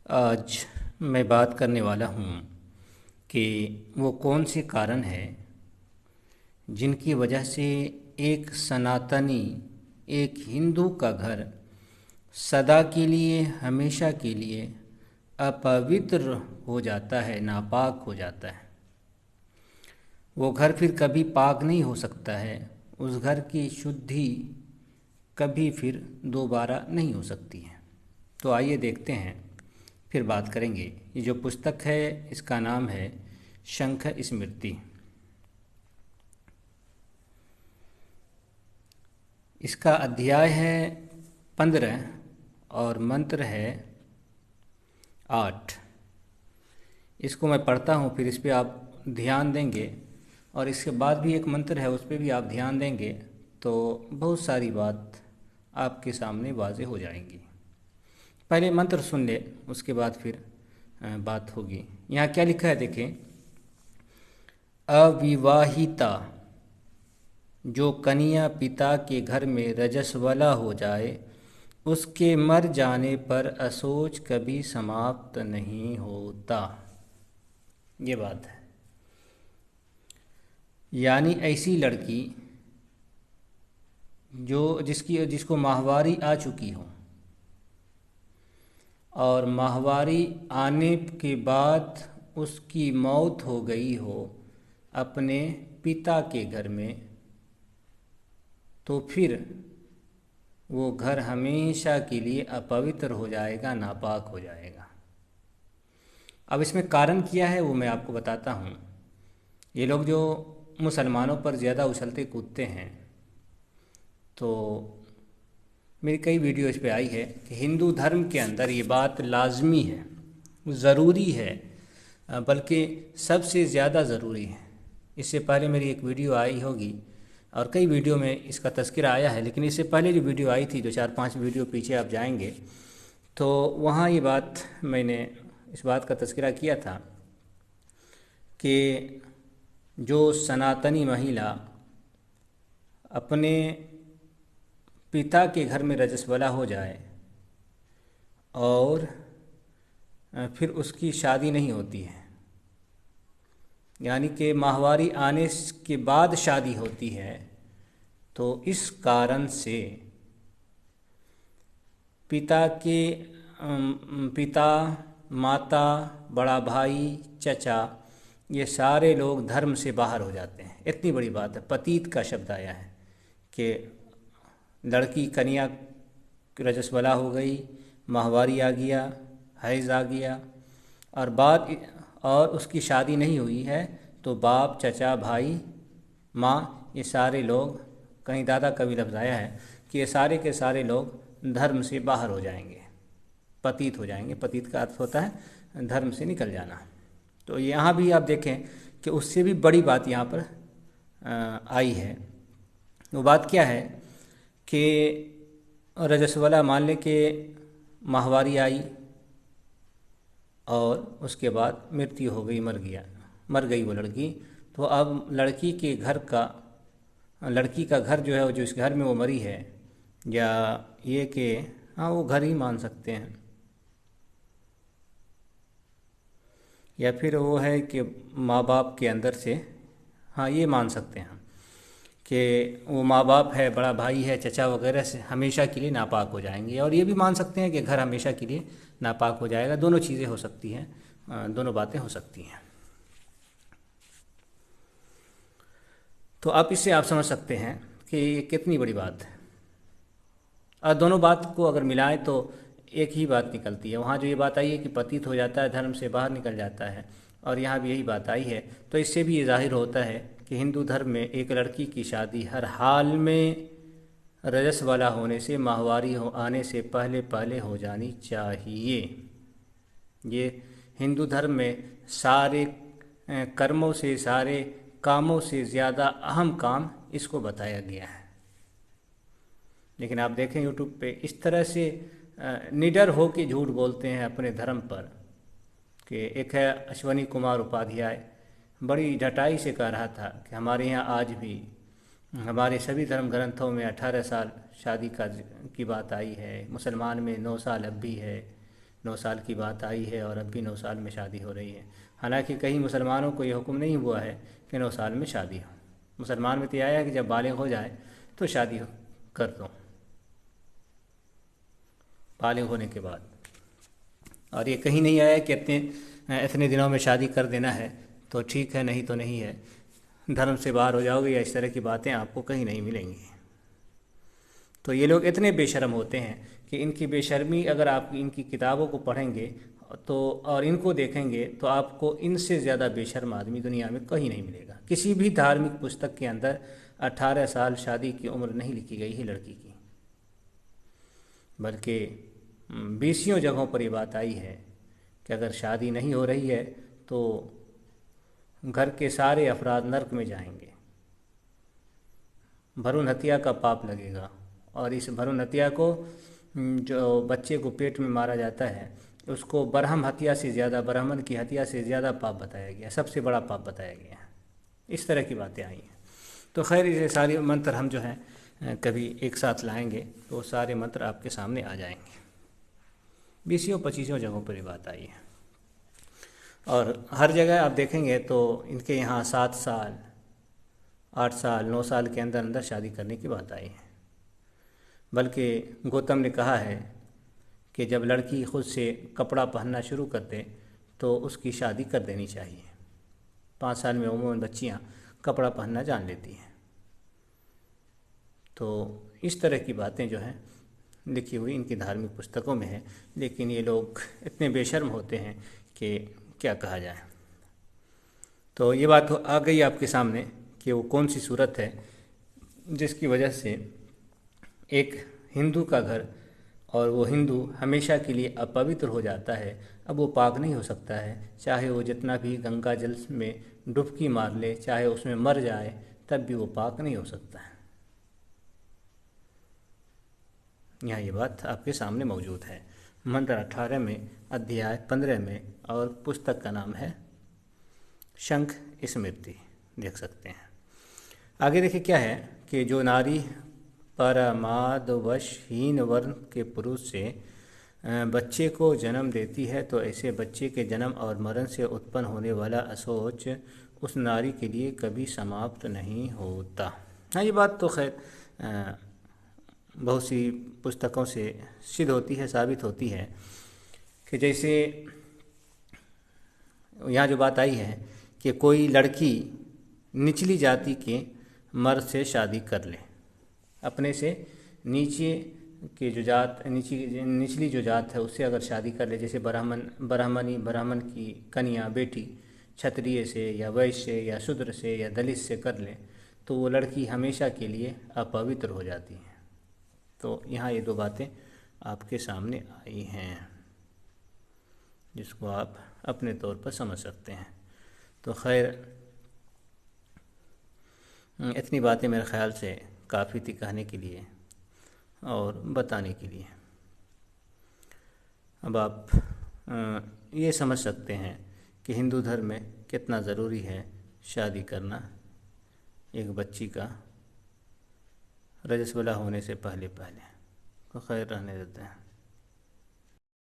आज मैं बात करने वाला हूँ कि वो कौन से कारण हैं जिनकी वजह से एक सनातनी, एक हिंदू का घर सदा के लिए, हमेशा के लिए अपवित्र हो जाता है, नापाक हो जाता है। वो घर फिर कभी पाक नहीं हो सकता है। उस घर की शुद्धि कभी फिर दोबारा नहीं हो सकती है। तो आइए देखते हैं, फिर बात करेंगे। ये जो पुस्तक है इसका नाम है शंख स्मृति। इसका अध्याय है 15 और मंत्र है 8। इसको मैं पढ़ता हूँ, फिर इस पर आप ध्यान देंगे और इसके बाद भी एक मंत्र है, उस पर भी आप ध्यान देंगे तो बहुत सारी बात आपके सामने वाज़ेह हो जाएंगी। पहले मंत्र सुन ले, उसके बाद फिर बात होगी। यहाँ क्या लिखा है देखें। अविवाहिता जो कन्या पिता के घर में रजस्वला हो जाए, उसके मर जाने पर अशोच कभी समाप्त नहीं होता। ये बात है। यानी ऐसी लड़की जिसको माहवारी आ चुकी हो और माहवारी आने के बाद उसकी मौत हो गई हो अपने पिता के घर में, तो फिर वो घर हमेशा के लिए अपवित्र हो जाएगा, नापाक हो जाएगा। अब इसमें कारण क्या है वो मैं आपको बताता हूँ। ये लोग जो मुसलमानों पर ज़्यादा उछलते कूदते हैं, तो मेरी कई वीडियो इस पे आई है कि हिंदू धर्म के अंदर ये बात लाजमी है, ज़रूरी है, बल्कि सबसे ज़्यादा ज़रूरी है। इससे पहले मेरी एक वीडियो आई होगी और कई वीडियो में इसका तज़किरा आया है, लेकिन इससे पहले जो वीडियो आई थी, जो 4-5 वीडियो पीछे आप जाएंगे तो वहाँ ये बात मैंने इस बात का तज़किरा किया था कि जो सनातनी महिला अपने पिता के घर में रजस्वला हो जाए और फिर उसकी शादी नहीं होती है, यानी कि माहवारी आने के बाद शादी होती है, तो इस कारण से पिता, माता, बड़ा भाई, चचा, ये सारे लोग धर्म से बाहर हो जाते हैं। इतनी बड़ी बात है। पतित का शब्द आया है कि लड़की कन्या रजस्वला हो गई, माहवारी आ गया, हैज़ आ गया और उसकी शादी नहीं हुई है, तो बाप, चचा, भाई, माँ, ये सारे लोग, कहीं दादा का भी लफ्ज़ आया है कि ये सारे के सारे लोग धर्म से बाहर हो जाएंगे, पतित हो जाएंगे। पतित का अर्थ होता है धर्म से निकल जाना। तो यहाँ भी आप देखें कि उससे भी बड़ी बात यहाँ पर आई है। वो बात क्या है कि रजस्वला मान ले कि माहवारी आई और उसके बाद मृत्यु हो गई, मर गई वो लड़की, तो अब लड़की का घर जो है, जो इस घर में वो मरी है, या ये कि हाँ वो घर ही मान सकते हैं, या फिर वो है कि माँ बाप के अंदर से, हाँ ये मान सकते हैं कि वो माँ बाप है, बड़ा भाई है, चचा वगैरह से हमेशा के लिए नापाक हो जाएंगे। और ये भी मान सकते हैं कि घर हमेशा के लिए नापाक हो जाएगा। दोनों चीज़ें हो सकती हैं, दोनों बातें हो सकती हैं। तो आप इससे आप समझ सकते हैं कि ये कितनी बड़ी बात है। और दोनों बात को अगर मिलाएं तो एक ही बात निकलती है। वहाँ जो ये बात आई है कि पतित हो जाता है, धर्म से बाहर निकल जाता है, और यहाँ भी यही बात आई है, तो इससे भी ये जाहिर होता है कि हिंदू धर्म में एक लड़की की शादी हर हाल में रजस वाला होने से, माहवारी आने से पहले पहले हो जानी चाहिए। ये हिंदू धर्म में सारे कर्मों से, सारे कामों से ज़्यादा अहम काम इसको बताया गया है। लेकिन आप देखें यूट्यूब पे इस तरह से निडर हो के झूठ बोलते हैं अपने धर्म पर। कि एक है अश्वनी कुमार उपाध्याय, बड़ी डटाई से कह रहा था कि हमारे यहाँ आज भी हमारे सभी धर्म ग्रंथों में 18 साल शादी की बात आई है, मुसलमान में 9 साल अब भी है, 9 साल की बात आई है और अब भी 9 साल में शादी हो रही है। हालांकि कई मुसलमानों को ये हुक्म नहीं हुआ है कि 9 साल में शादी हो। मुसलमान में तो यह आया कि जब बालिग हो जाए तो शादी कर दो, बालिग होने के बाद। और ये कहीं नहीं आया कि इतने दिनों में शादी कर देना है तो ठीक है, नहीं तो नहीं है, धर्म से बाहर हो जाओगे, या इस तरह की बातें आपको कहीं नहीं मिलेंगी। तो ये लोग इतने बेशर्म होते हैं कि इनकी बेशर्मी अगर आप इनकी किताबों को पढ़ेंगे तो और इनको देखेंगे तो आपको इनसे ज़्यादा बेशर्म आदमी दुनिया में कहीं नहीं मिलेगा। किसी भी धार्मिक पुस्तक के अंदर 18 साल शादी की उम्र नहीं लिखी गई है लड़की की, बल्कि 20 जगहों पर ये बात आई है कि अगर शादी नहीं हो रही है तो घर के सारे अफराद नर्क में जाएंगे, भ्रूण हत्या का पाप लगेगा। और इस भ्रूण हत्या को, जो बच्चे को पेट में मारा जाता है, उसको ब्रह्म हत्या से ज़्यादा, ब्राह्मण की हत्या से ज़्यादा पाप बताया गया, सबसे बड़ा पाप बताया गया। इस तरह की बातें आई हैं। तो खैर ये सारे मंत्र हम जो हैं कभी एक साथ लाएंगे तो सारे मंत्र आपके सामने आ जाएंगे। 20-25 जगहों पर ये बात आई है और हर जगह आप देखेंगे तो इनके यहाँ 7 साल, 8 साल, 9 साल के अंदर अंदर शादी करने की बात आई है। बल्कि गौतम ने कहा है कि जब लड़की खुद से कपड़ा पहनना शुरू कर दे तो उसकी शादी कर देनी चाहिए। 5 साल में उम्ूमन बच्चियाँ कपड़ा पहनना जान लेती हैं। तो इस तरह की बातें जो हैं लिखी हुई इनकी धार्मिक पुस्तकों में है, लेकिन ये लोग इतने बेशर्म होते हैं कि क्या कहा जाए। तो ये बात आ गई आपके सामने कि वो कौन सी सूरत है जिसकी वजह से एक हिंदू का घर और वो हिंदू हमेशा के लिए अपवित्र हो जाता है। अब वो पाक नहीं हो सकता है, चाहे वो जितना भी गंगा जल में डुबकी मार ले, चाहे उसमें मर जाए, तब भी वो पाक नहीं हो सकता है। यहाँ ये बात आपके सामने मौजूद है मंत्र 18 में, अध्याय 15 में, और पुस्तक का नाम है शंख स्मृति, देख सकते हैं। आगे देखिए क्या है कि जो नारी परमादवशहीन वर्ण के पुरुष से बच्चे को जन्म देती है तो ऐसे बच्चे के जन्म और मरण से उत्पन्न होने वाला असोच उस नारी के लिए कभी समाप्त नहीं होता। हाँ, ये बात तो खैर बहुत सी पुस्तकों से सिद्ध होती है, साबित होती है कि जैसे यहाँ जो बात आई है कि कोई लड़की निचली जाति के मर्द से शादी कर ले, अपने से नीचे के जो जात, निचली जो जात है उससे अगर शादी कर ले, जैसे ब्राह्मण की कन्या बेटी क्षत्रिय से या वैश्य या शूद्र से या दलित से कर ले, तो वो लड़की हमेशा के लिए अपवित्र हो जाती है। तो यहाँ ये 2 बातें आपके सामने आई हैं जिसको आप अपने तौर पर समझ सकते हैं। तो खैर इतनी बातें मेरे ख़्याल से काफ़ी थी कहने के लिए और बताने के लिए। अब आप ये समझ सकते हैं कि हिंदू धर्म में कितना ज़रूरी है शादी करना एक बच्ची का रजस्वला होने से पहले। तो खैर रहने देते हैं।